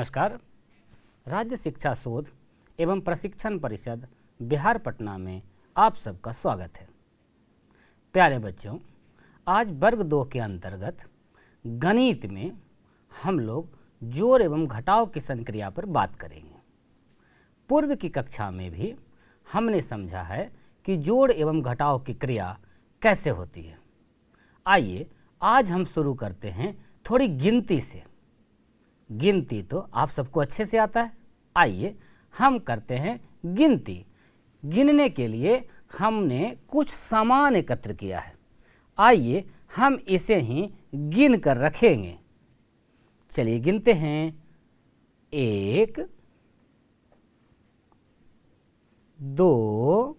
नमस्कार। राज्य शिक्षा शोध एवं प्रशिक्षण परिषद बिहार पटना में आप सबका स्वागत है। प्यारे बच्चों, आज वर्ग 2 के अंतर्गत गणित में हम लोग जोड़ एवं घटाव की संक्रिया पर बात करेंगे। पूर्व की कक्षा में भी हमने समझा है कि जोड़ एवं घटाव की क्रिया कैसे होती है। आइए आज हम शुरू करते हैं थोड़ी गिनती से। गिनती तो आप सबको अच्छे से आता है। आइए हम करते हैं गिनती। गिनने के लिए हमने कुछ सामान एकत्र किया है। आइए हम इसे ही गिन कर रखेंगे। चलिए गिनते हैं। 1 2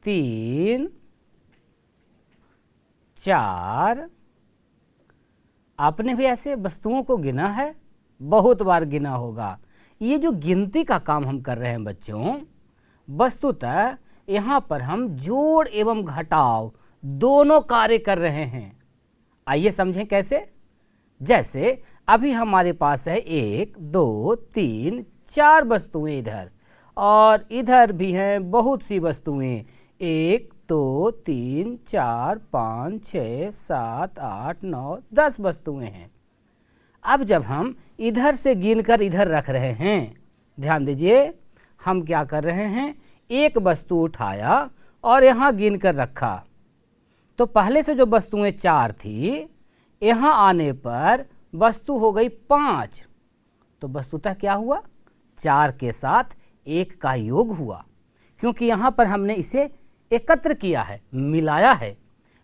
3 4। आपने भी ऐसे वस्तुओं को गिना है, बहुत बार गिना होगा। ये जो गिनती का काम हम कर रहे हैं बच्चों, वस्तुतः यहाँ पर हम जोड़ एवं घटाव दोनों कार्य कर रहे हैं। आइए समझें कैसे। जैसे अभी हमारे पास है 1 2 3 4 वस्तुएं इधर, और इधर भी हैं बहुत सी वस्तुएं। 1 2 3 4 5 6 7 8 9 10 वस्तुएं हैं। अब जब हम इधर से गिनकर इधर रख रहे हैं, ध्यान दीजिए, हम क्या कर रहे हैं, एक वस्तु उठाया और यहाँ गिनकर रखा। तो पहले से जो वस्तुएं 4 थी, यहाँ आने पर वस्तु हो गई 5। तो वस्तुतः क्या हुआ, 4 के साथ 1 का योग हुआ, क्योंकि यहाँ पर हमने इसे एकत्र किया है, मिलाया है।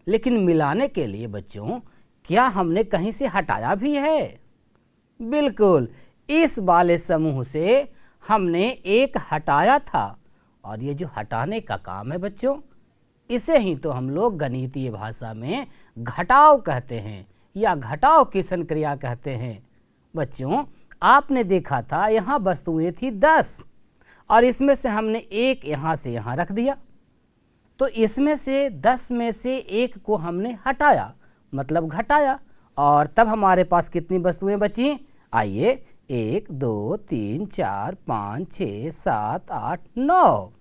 लेकिन मिलाने के लिए बच्चों क्या हमने कहीं से हटाया भी है? बिल्कुल, इस वाले समूह से हमने 1 हटाया था। और ये जो हटाने का काम है बच्चों, इसे ही तो हम लोग गणितीय भाषा में घटाव कहते हैं या घटाव की संक्रिया कहते हैं। बच्चों आपने देखा था यहाँ वस्तुएं थी 10, और इसमें से हमने 1 यहाँ से यहाँ रख दिया। तो इसमें से 10 में से 1 को हमने हटाया, मतलब घटाया, और तब हमारे पास कितनी वस्तुएं बची? आइए 1 2 3 4 5 6 7 8 9।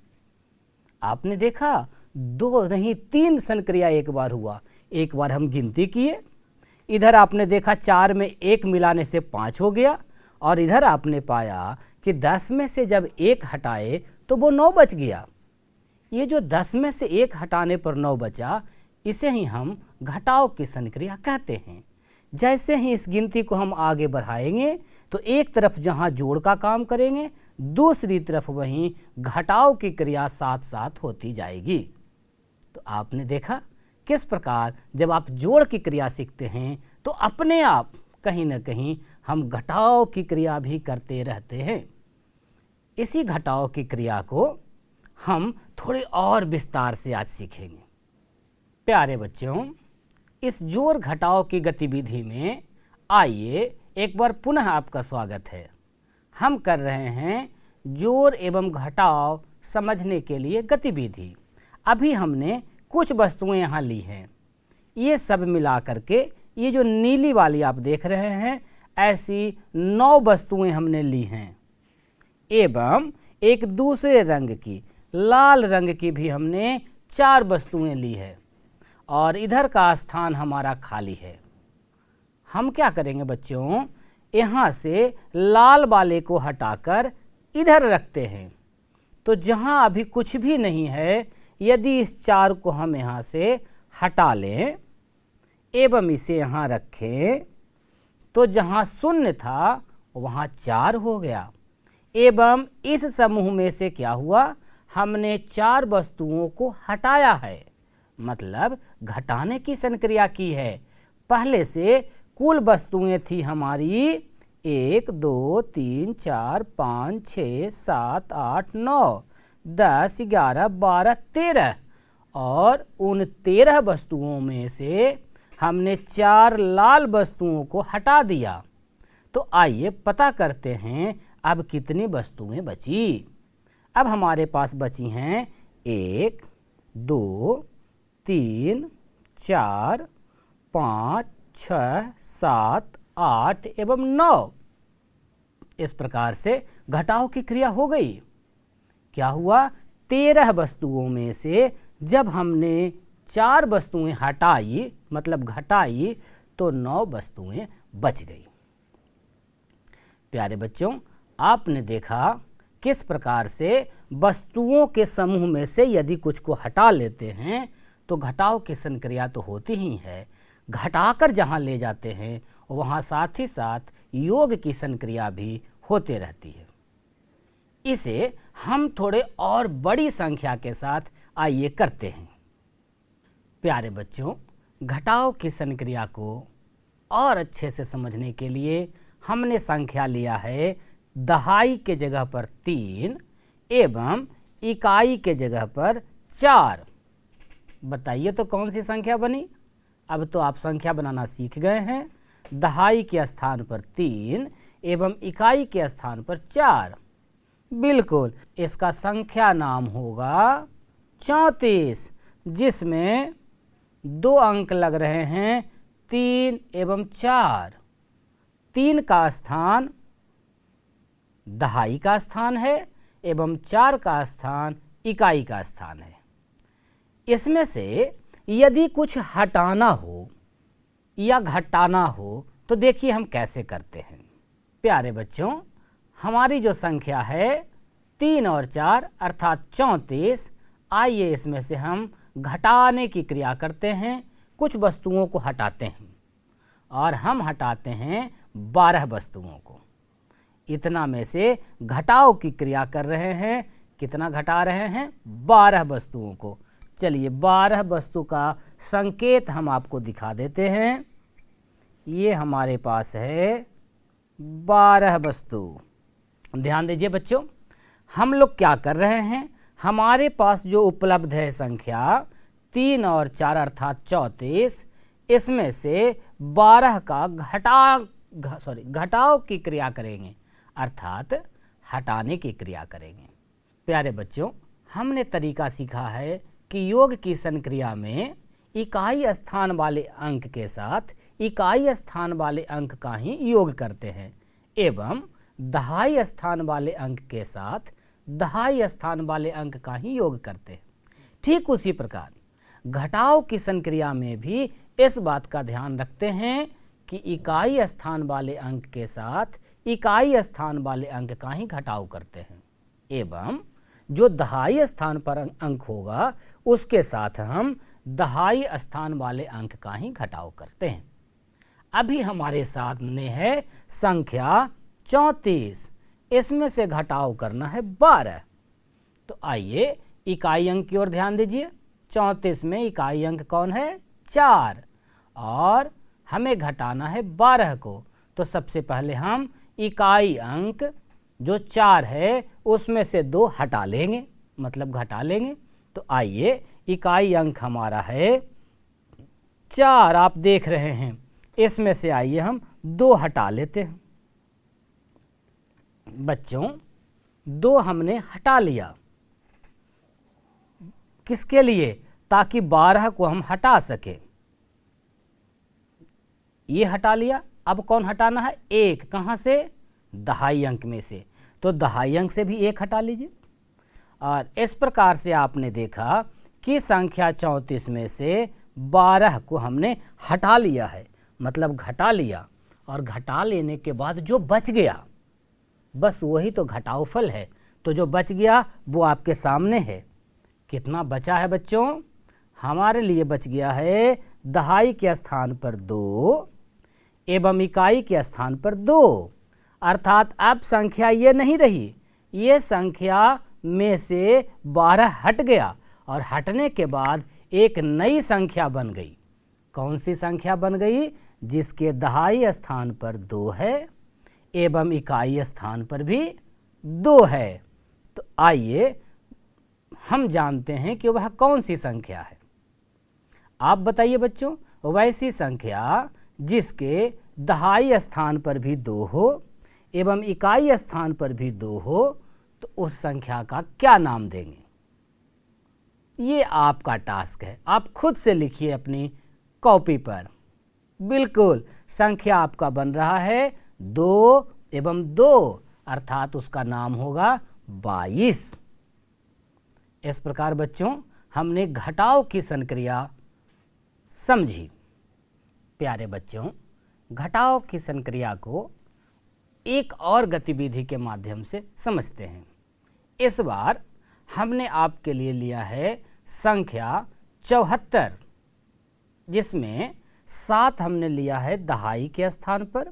आपने देखा 2 नहीं 3 संक्रिया एक बार हुआ। एक बार हम गिनती किए, इधर आपने देखा 4 में 1 मिलाने से 5 हो गया, और इधर आपने पाया कि 10 में से जब 1 हटाए तो वो 9 बच गया। ये जो 10 में से 1 हटाने पर 9 बचा, इसे ही हम घटाव की संक्रिया कहते हैं। जैसे ही इस गिनती को हम आगे बढ़ाएंगे तो एक तरफ जहाँ जोड़ का काम करेंगे, दूसरी तरफ वहीं घटाव की क्रिया साथ साथ होती जाएगी। तो आपने देखा किस प्रकार जब आप जोड़ की क्रिया सीखते हैं तो अपने आप कहीं ना कहीं हम घटाव की क्रिया भी करते रहते हैं। इसी घटाव की क्रिया को हम थोड़े और विस्तार से आज सीखेंगे। प्यारे बच्चों, इस जोड़ घटाव की गतिविधि में आइए एक बार पुनः आपका स्वागत है। हम कर रहे हैं जोड़ एवं घटाव समझने के लिए गतिविधि। अभी हमने कुछ वस्तुएं यहाँ ली हैं। ये सब मिला करके ये जो नीली वाली आप देख रहे हैं, ऐसी 9 वस्तुएं हमने ली हैं। एवं एक दूसरे रंग की लाल रंग की भी हमने 4 वस्तुएं ली है, और इधर का स्थान हमारा खाली है। हम क्या करेंगे बच्चों, यहाँ से लाल वाले को हटाकर इधर रखते हैं। तो जहाँ अभी कुछ भी नहीं है, यदि इस 4 को हम यहाँ से हटा लें एवं इसे यहाँ रखें, तो जहाँ शून्य था वहाँ 4 हो गया। एवं इस समूह में से क्या हुआ, हमने 4 वस्तुओं को हटाया है, मतलब घटाने की संक्रिया की है। पहले से कुल वस्तुएं थी हमारी 1 2 3 4 5 6 7 8 9 10 11 12 13, और उन 13 वस्तुओं में से हमने 4 लाल वस्तुओं को हटा दिया। तो आइए पता करते हैं अब कितनी वस्तुएं बची। अब हमारे पास बची हैं 1 2 3 4 5 6 7 8 एवं 9। इस प्रकार से घटाव की क्रिया हो गई। क्या हुआ, 13 वस्तुओं में से जब हमने 4 वस्तुएं हटाई मतलब घटाई तो 9 वस्तुएं बच गई। प्यारे बच्चों, आपने देखा किस प्रकार से वस्तुओं के समूह में से यदि कुछ को हटा लेते हैं तो घटाव की संक्रिया तो होती ही है, घटाकर जहाँ ले जाते हैं वहाँ साथ ही साथ योग की संक्रिया भी होते रहती है। इसे हम थोड़े और बड़ी संख्या के साथ आइए करते हैं। प्यारे बच्चों, घटाव की संक्रिया को और अच्छे से समझने के लिए हमने संख्या लिया है दहाई के जगह पर 3 एवं इकाई के जगह पर 4। बताइए तो कौन सी संख्या बनी? अब तो आप संख्या बनाना सीख गए हैं। दहाई के स्थान पर 3 एवं इकाई के स्थान पर 4। बिल्कुल, इसका संख्या नाम होगा 34, जिसमें 2 अंक लग रहे हैं 3 एवं 4। 3 का स्थान दहाई का स्थान है एवं 4 का स्थान इकाई का स्थान है। इसमें से यदि कुछ हटाना हो या घटाना हो तो देखिए हम कैसे करते हैं। प्यारे बच्चों, हमारी जो संख्या है 3 और 4 अर्थात 34, आइए इसमें से हम घटाने की क्रिया करते हैं। कुछ वस्तुओं को हटाते हैं और हम हटाते हैं 12 वस्तुओं को। इतना में से घटाव की क्रिया कर रहे हैं। कितना घटा रहे हैं? 12 वस्तुओं को। चलिए 12 वस्तु का संकेत हम आपको दिखा देते हैं। ये हमारे पास है 12 वस्तु। ध्यान दीजिए बच्चों, हम लोग क्या कर रहे हैं, हमारे पास जो उपलब्ध है संख्या 3 और 4 अर्थात 34, इसमें से 12 का घटाव की क्रिया करेंगे अर्थात हटाने की क्रिया करेंगे। प्यारे बच्चों, हमने तरीका सीखा है कि योग की संक्रिया में इकाई स्थान वाले अंक के साथ इकाई स्थान वाले अंक का ही योग करते हैं एवं दहाई स्थान वाले अंक के साथ दहाई स्थान वाले अंक का ही योग करते हैं। ठीक उसी प्रकार घटाव की संक्रिया में भी इस बात का ध्यान रखते हैं कि इकाई स्थान वाले अंक के साथ इकाई स्थान वाले अंक का ही घटाव करते हैं एवं जो दहाई स्थान पर अंक होगा उसके साथ हम दहाई स्थान वाले अंक का ही घटाव करते हैं। अभी हमारे सामने है संख्या 34, इसमें से घटाव करना है 12। तो आइए इकाई अंक की ओर ध्यान दीजिए। 34 में इकाई अंक कौन है? 4 और हमें घटाना है 12 को। तो सबसे पहले हम इकाई अंक जो 4 है उसमें से 2 हटा लेंगे मतलब घटा लेंगे। तो आइए इकाई अंक हमारा है 4, आप देख रहे हैं। इसमें से आइए हम 2 हटा लेते हैं। बच्चों 2 हमने हटा लिया, किसके लिए? ताकि 12 को हम हटा सके। ये हटा लिया। अब कौन हटाना है? 1। कहाँ से? दहाई अंक में से। तो दहाई अंक से भी 1 हटा लीजिए। और इस प्रकार से आपने देखा कि संख्या 34 में से 12 को हमने हटा लिया है मतलब घटा लिया। और घटा लेने के बाद जो बच गया बस वही तो घटावफल है। तो जो बच गया वो आपके सामने है। कितना बचा है बच्चों? हमारे लिए बच गया है दहाई के स्थान पर 2 एवं इकाई के स्थान पर 2। अर्थात अब संख्या ये नहीं रही, ये संख्या में से 12 हट गया और हटने के बाद एक नई संख्या बन गई। कौन सी संख्या बन गई? जिसके दहाई स्थान पर 2 है एवं इकाई स्थान पर भी 2 है। तो आइए हम जानते हैं कि वह कौन सी संख्या है। आप बताइए बच्चों, वैसी संख्या जिसके दहाई स्थान पर भी 2 हो एवं इकाई स्थान पर भी 2 हो, तो उस संख्या का क्या नाम देंगे? ये आपका टास्क है, आप खुद से लिखिए अपनी कॉपी पर। बिल्कुल, संख्या आपका बन रहा है 2 एवं 2, अर्थात उसका नाम होगा 22। इस प्रकार बच्चों हमने घटाव की संक्रिया समझी। प्यारे बच्चों, घटाव की संक्रिया को एक और गतिविधि के माध्यम से समझते हैं। इस बार हमने आपके लिए लिया है संख्या 74, जिसमें 7 हमने लिया है दहाई के स्थान पर,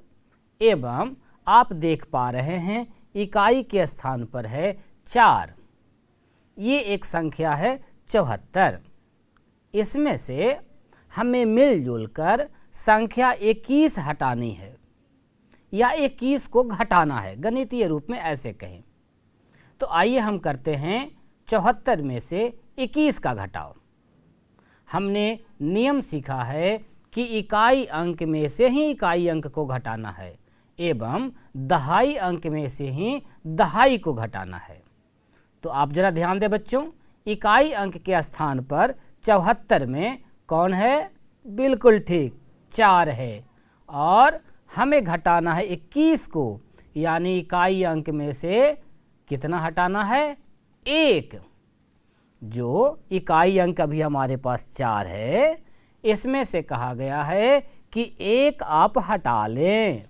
एवं आप देख पा रहे हैं इकाई के स्थान पर है 4। ये एक संख्या है 74। इसमें से हमें मिलजुल कर संख्या 21 हटानी है या 21 को घटाना है, गणितीय रूप में ऐसे कहें। तो आइए हम करते हैं 74 में से 21 का घटाव। हमने नियम सीखा है कि इकाई अंक में से ही इकाई अंक को घटाना है एवं दहाई अंक में से ही दहाई को घटाना है। तो आप जरा ध्यान दें बच्चों, इकाई अंक के स्थान पर 74 में कौन है? बिल्कुल ठीक, 4 है। और हमें घटाना है 21 को, यानी इकाई अंक में से कितना हटाना है? 1। जो इकाई अंक अभी हमारे पास 4 है, इसमें से कहा गया है कि 1 आप हटा लें।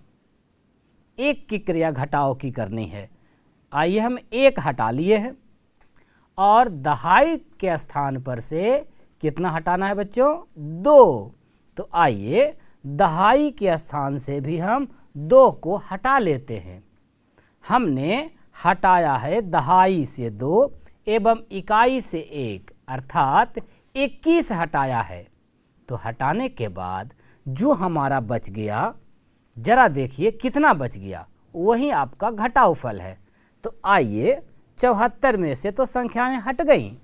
1 की क्रिया घटाव की करनी है। आइए हम 1 हटा लिए हैं। और दहाई के स्थान पर से कितना हटाना है बच्चों? 2। तो आइए दहाई के स्थान से भी हम 2 को हटा लेते हैं। हमने हटाया है दहाई से 2 एवं इकाई से 1, अर्थात 21 हटाया है। तो हटाने के बाद जो हमारा बच गया, जरा देखिए कितना बच गया, वही आपका घटाव फल है। तो आइए 74 में से तो संख्याएं हट गईं।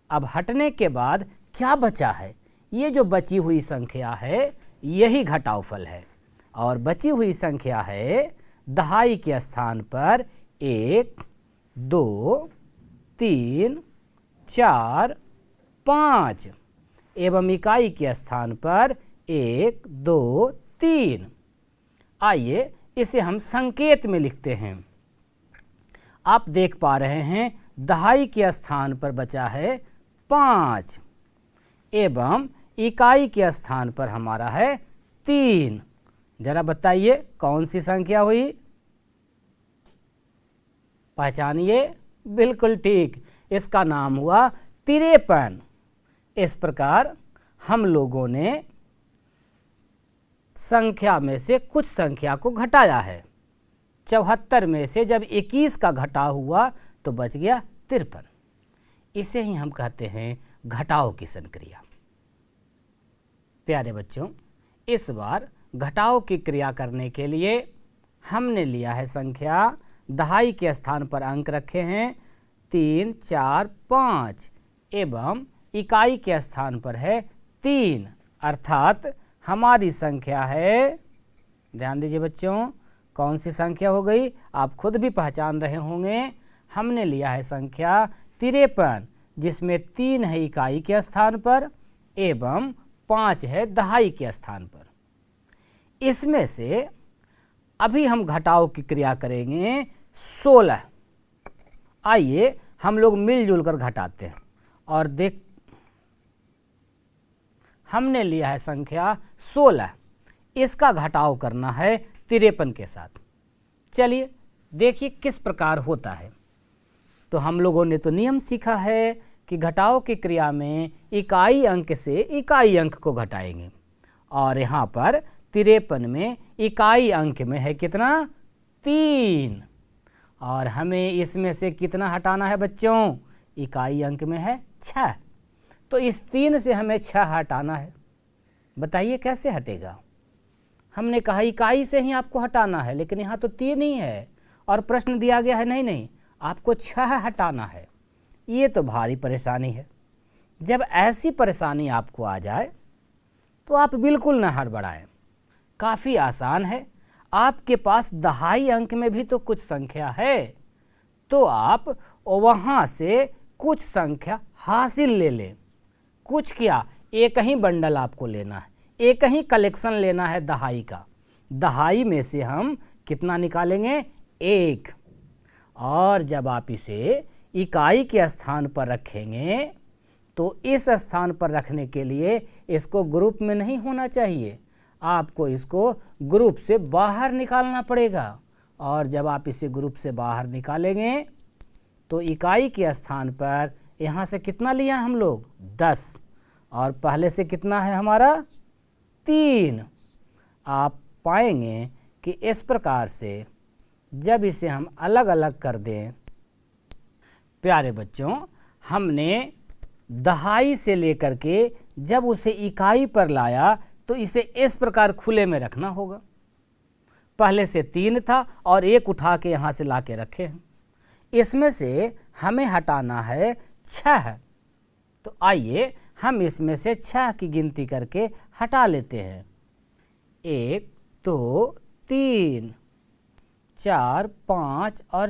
अब हटने के बाद क्या बचा है? ये जो बची हुई संख्या है यही घटाव फल है। और बची हुई संख्या है दहाई के स्थान पर 1, 2, 3, 4, 5 एवं इकाई के स्थान पर 1, 2, 3। आइए इसे हम संकेत में लिखते हैं। आप देख पा रहे हैं दहाई के स्थान पर बचा है 5 एवं इकाई के स्थान पर हमारा है 3। जरा बताइए कौन सी संख्या हुई? पहचानिए। बिल्कुल ठीक, इसका नाम हुआ 53। इस प्रकार हम लोगों ने संख्या में से कुछ संख्या को घटाया है। 74 में से जब 21 का घटाव हुआ तो बच गया 53। इसे ही हम कहते हैं घटाव की संक्रिया। प्यारे बच्चों, इस बार घटाव की क्रिया करने के लिए हमने लिया है संख्या, दहाई के स्थान पर अंक रखे हैं 3, 4, 5 एवं इकाई के स्थान पर है 3, अर्थात हमारी संख्या है, ध्यान दीजिए बच्चों, कौन सी संख्या हो गई? आप खुद भी पहचान रहे होंगे। हमने लिया है संख्या 53, जिसमें 3 है इकाई के स्थान पर एवं 5 है दहाई के स्थान पर। इसमें से अभी हम घटाव की क्रिया करेंगे 16। आइए हम लोग मिलजुल कर घटाते हैं और देख, हमने लिया है संख्या 16, इसका घटाव करना है 53 के साथ। चलिए देखिए किस प्रकार होता है। तो हम लोगों ने तो नियम सीखा है कि घटाव की क्रिया में इकाई अंक से इकाई अंक को घटाएंगे, और यहाँ पर 53 में इकाई अंक में है कितना? 3, और हमें इसमें से कितना हटाना है बच्चों? इकाई अंक में है 6। तो इस 3 से हमें 6 हटाना है। बताइए कैसे हटेगा? हमने कहा इकाई से ही आपको हटाना है, लेकिन यहाँ तो 3 ही है और प्रश्न दिया गया है नहीं आपको 6 हटाना है। ये तो भारी परेशानी है। जब ऐसी परेशानी आपको आ जाए तो आप बिल्कुल न हड़बड़ाएं, काफ़ी आसान है। आपके पास दहाई अंक में भी तो कुछ संख्या है, तो आप वहाँ से कुछ संख्या हासिल ले लें। कुछ क्या, एक ही बंडल आपको लेना है, एक ही कलेक्शन लेना है दहाई का। दहाई में से हम कितना निकालेंगे? 1। और जब आप इसे इकाई के स्थान पर रखेंगे तो इस स्थान पर रखने के लिए इसको ग्रुप में नहीं होना चाहिए, आपको इसको ग्रुप से बाहर निकालना पड़ेगा। और जब आप इसे ग्रुप से बाहर निकालेंगे तो इकाई के स्थान पर यहाँ से कितना लिया हम लोग? 10, और पहले से कितना है हमारा? 3। आप पाएंगे कि इस प्रकार से जब इसे हम अलग अलग कर दें, प्यारे बच्चों, हमने दहाई से लेकर के जब उसे इकाई पर लाया तो इसे इस प्रकार खुले में रखना होगा। पहले से 3 था और 1 उठा के यहाँ से ला के रखे हैं। इसमें से हमें हटाना है 6। तो आइए हम इसमें से 6 की गिनती करके हटा लेते हैं। 1, 2, 3, 4, 5 और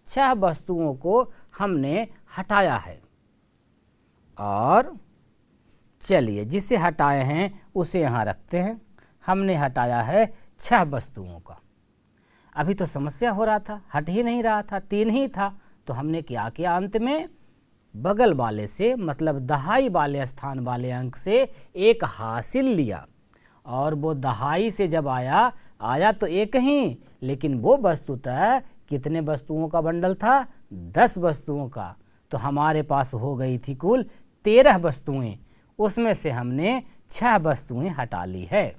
6 वस्तुओं को हमने हटाया है। और चलिए जिसे हटाए हैं उसे यहाँ रखते हैं। हमने हटाया है 6 वस्तुओं का। अभी तो समस्या हो रहा था, हट ही नहीं रहा था, 3 ही था। तो हमने क्या किया? अंत में बगल वाले से मतलब दहाई वाले स्थान वाले अंक से 1 हासिल लिया, और वो दहाई से जब आया तो 1 ही, लेकिन वो वस्तुतः कितने वस्तुओं का बंडल था? 10 वस्तुओं का। तो हमारे पास हो गई थी कुल 13 वस्तुएं, उसमें से हमने 6 वस्तुएं हटा ली है।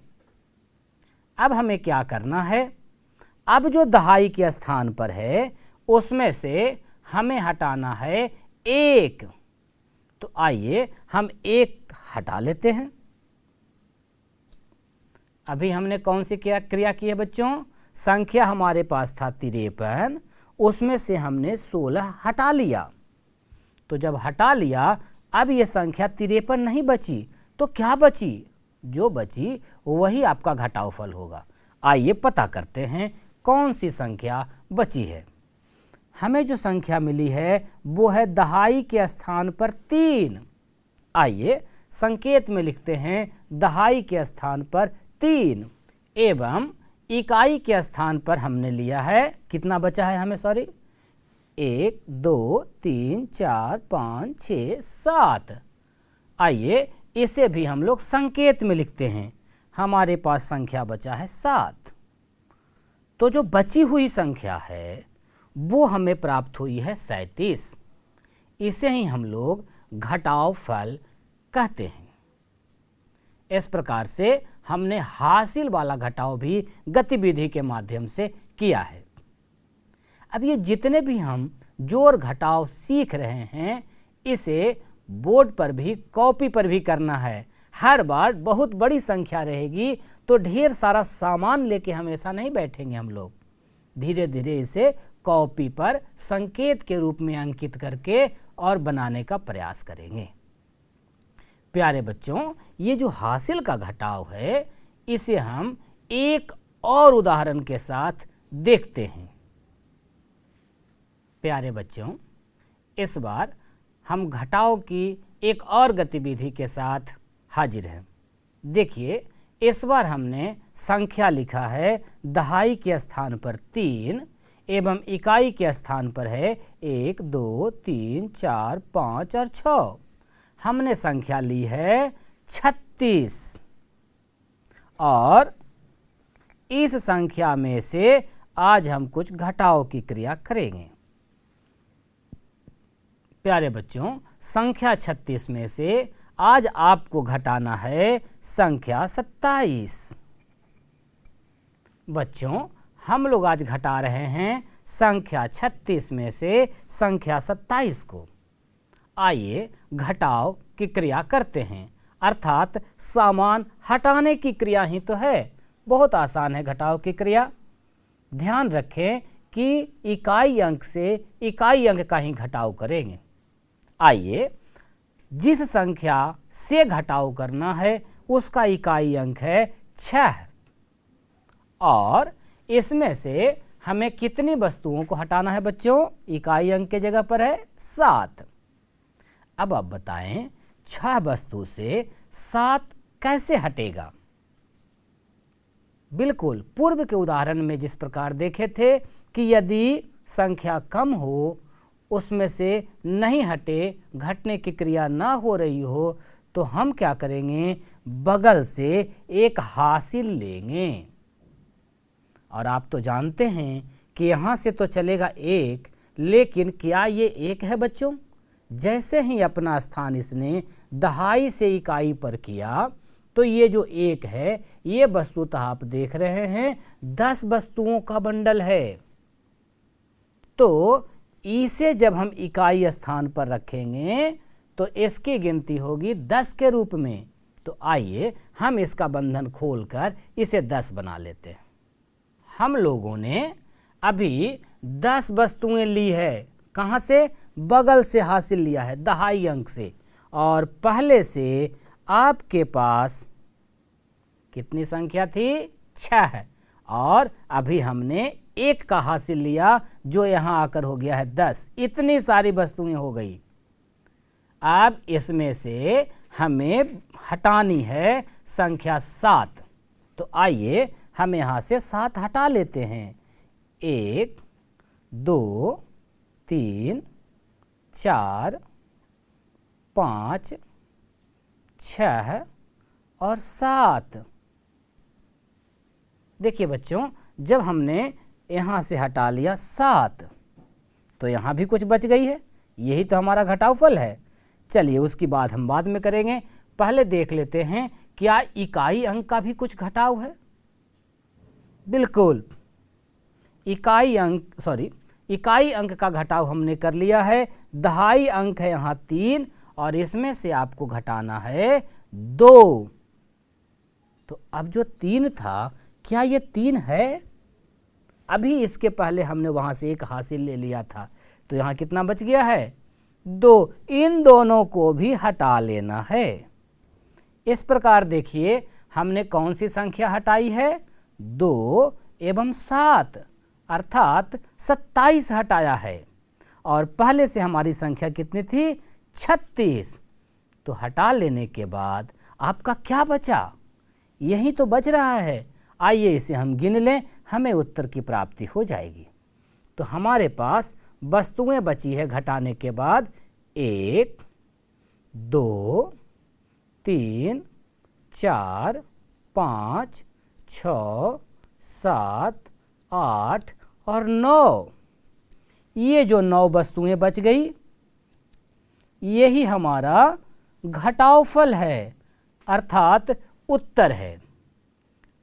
अब हमें क्या करना है? अब जो दहाई के स्थान पर है उसमें से हमें हटाना है 1। तो आइए हम 1 हटा लेते हैं। अभी हमने कौन सी क्रिया की है बच्चों? संख्या हमारे पास था 53, उसमें से हमने 16 हटा लिया। तो जब हटा लिया, अब ये संख्या 53 नहीं बची, तो क्या बची? जो बची वही आपका घटावफल होगा। आइए पता करते हैं कौन सी संख्या बची है। हमें जो संख्या मिली है वो है दहाई के स्थान पर 3। आइए संकेत में लिखते हैं दहाई के स्थान पर 3 एवं इकाई के स्थान पर हमने लिया है, कितना बचा है हमें? 1, 2, 3, 4, 5, 6, 7। आइए इसे भी हम लोग संकेत में लिखते हैं। हमारे पास संख्या बचा है 7। तो जो बची हुई संख्या है वो हमें प्राप्त हुई है 37। इसे ही हम लोग घटाव फल कहते हैं। इस प्रकार से हमने हासिल वाला घटाव भी गतिविधि के माध्यम से किया है। अब ये जितने भी हम जोड़ घटाव सीख रहे हैं, इसे बोर्ड पर भी कॉपी पर भी करना है। हर बार बहुत बड़ी संख्या रहेगी तो ढेर सारा सामान लेके हमेशा नहीं बैठेंगे हम लोग। धीरे धीरे इसे कॉपी पर संकेत के रूप में अंकित करके और बनाने का प्रयास करेंगे। प्यारे बच्चों, ये जो हासिल का घटाव है इसे हम एक और उदाहरण के साथ देखते हैं। प्यारे बच्चों, इस बार हम घटाव की एक और गतिविधि के साथ हाजिर हैं। देखिए, इस बार हमने संख्या लिखा है दहाई के स्थान पर 3 एवं इकाई के स्थान पर है 1, 2, 3, 4, 5 और 6। हमने संख्या ली है 36 और इस संख्या में से आज हम कुछ घटाव की क्रिया करेंगे। प्यारे बच्चों, संख्या 36 में से आज आपको घटाना है संख्या 27। बच्चों, हम लोग आज घटा रहे हैं संख्या 36 में से संख्या 27 को। आइए घटाव की क्रिया करते हैं, अर्थात सामान हटाने की क्रिया ही तो है। बहुत आसान है घटाव की क्रिया। ध्यान रखें कि इकाई अंक से इकाई अंक का ही घटाव करेंगे। आइए, जिस संख्या से घटाव करना है उसका इकाई अंक है 6 और इसमें से हमें कितनी वस्तुओं को हटाना है बच्चों? इकाई अंक के जगह पर है 7। अब आप बताएं, 6 वस्तु से 7 कैसे हटेगा? बिल्कुल पूर्व के उदाहरण में जिस प्रकार देखे थे कि यदि संख्या कम हो, उसमें से नहीं हटे, घटने की क्रिया ना हो रही हो, तो हम क्या करेंगे? बगल से एक हासिल लेंगे। और आप तो जानते हैं कि यहाँ से तो चलेगा एक, लेकिन क्या ये एक है बच्चों? जैसे ही अपना स्थान इसने दहाई से इकाई पर किया, तो ये जो एक है, ये वस्तुतः आप देख रहे हैं 10 वस्तुओं का बंडल है। तो इसे जब हम इकाई स्थान पर रखेंगे तो इसकी गिनती होगी 10 के रूप में। तो आइए हम इसका बंधन खोलकर इसे 10 बना लेते हैं। हम लोगों ने अभी 10 वस्तुएं ली है। कहाँ से? बगल से हासिल लिया है, दहाई अंक से। और पहले से आपके पास कितनी संख्या थी? 6। और अभी हमने 1 का हासिल लिया, जो यहाँ आकर हो गया है 10। इतनी सारी वस्तुएं हो गई। अब इसमें से हमें हटानी है संख्या 7। तो आइए हम यहाँ से 7 हटा लेते हैं। 1 2 3 4 5 6 और 7। देखिए बच्चों, जब हमने यहाँ से हटा लिया 7, तो यहाँ भी कुछ बच गई है। यही तो हमारा घटावफल है। चलिए उसकी बात हम बाद में करेंगे। पहले देख लेते हैं क्या इकाई अंक का भी कुछ घटाव है। बिल्कुल, इकाई अंक का घटाव हमने कर लिया है। दहाई अंक है यहाँ 3, और इसमें से आपको घटाना है 2। तो अब जो 3 था, क्या ये 3 है? अभी इसके पहले हमने वहाँ से 1 हासिल ले लिया था, तो यहाँ कितना बच गया है? 2। इन दोनों को भी हटा लेना है। इस प्रकार देखिए हमने कौन सी संख्या हटाई है? 2 एवं 7, अर्थात 27 हटाया है। और पहले से हमारी संख्या कितनी थी? 36। तो हटा लेने के बाद आपका क्या बचा? यही तो बच रहा है। आइए इसे हम गिन लें, हमें उत्तर की प्राप्ति हो जाएगी। तो हमारे पास वस्तुएं बची है घटाने के बाद 1 2 3 4 5 6 7 8 और 9। ये जो 9 वस्तुएं बच गई, यही हमारा घटावफल है, अर्थात उत्तर है।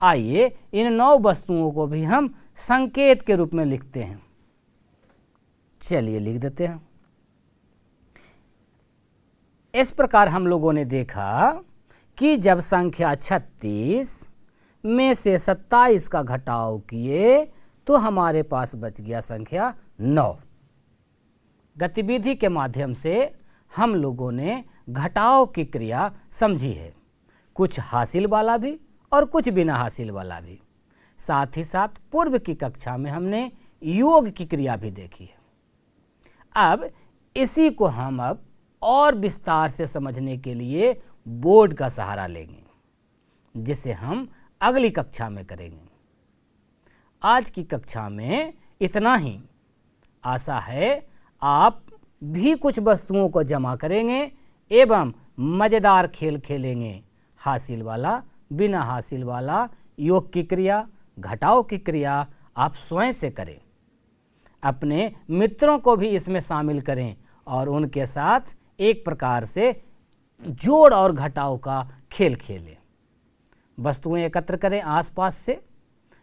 आइए इन 9 वस्तुओं को भी हम संकेत के रूप में लिखते हैं। चलिए लिख देते हैं। इस प्रकार हम लोगों ने देखा कि जब संख्या 36 में से 27 का घटाव किए, तो हमारे पास बच गया संख्या 9। गतिविधि के माध्यम से हम लोगों ने घटाव की क्रिया समझी है, कुछ हासिल वाला भी और कुछ बिना हासिल वाला भी। साथ ही साथ पूर्व की कक्षा में हमने योग की क्रिया भी देखी है। अब इसी को हम अब और विस्तार से समझने के लिए बोर्ड का सहारा लेंगे, जिसे हम अगली कक्षा में करेंगे। आज की कक्षा में इतना ही। आशा है आप भी कुछ वस्तुओं को जमा करेंगे एवं मज़ेदार खेल खेलेंगे। हासिल वाला, बिना हासिल वाला, योग की क्रिया, घटाव की क्रिया आप स्वयं से करें। अपने मित्रों को भी इसमें शामिल करें और उनके साथ एक प्रकार से जोड़ और घटाव का खेल खेलें। वस्तुएं एकत्र करें आसपास से,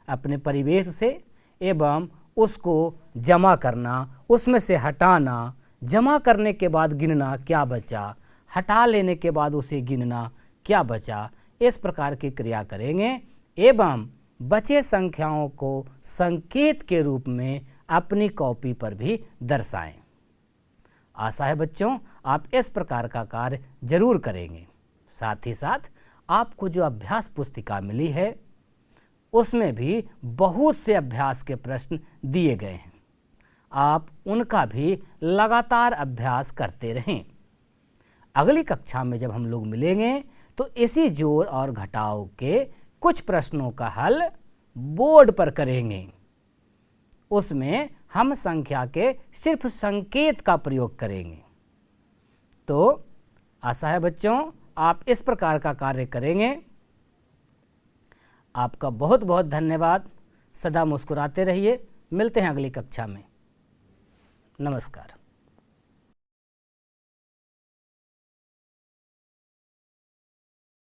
अपने परिवेश से, एवं उसको जमा करना, उसमें से हटाना, जमा करने के बाद गिनना क्या बचा, हटा लेने के बाद उसे गिनना क्या बचा। इस प्रकार की क्रिया करेंगे एवं बचे संख्याओं को संकेत के रूप में अपनी कॉपी पर भी दर्शाएं। आशा है बच्चों आप इस प्रकार का कार्य जरूर करेंगे। साथ ही साथ आपको जो अभ्यास पुस्तिका मिली है, उसमें भी बहुत से अभ्यास के प्रश्न दिए गए हैं। आप उनका भी लगातार अभ्यास करते रहें। अगली कक्षा में जब हम लोग मिलेंगे तो इसी जोड़ और घटाव के कुछ प्रश्नों का हल बोर्ड पर करेंगे। उसमें हम संख्या के सिर्फ संकेत का प्रयोग करेंगे। तो आशा है बच्चों आप इस प्रकार का कार्य करेंगे। आपका बहुत बहुत धन्यवाद। सदा मुस्कुराते रहिए। मिलते हैं अगली कक्षा में। नमस्कार।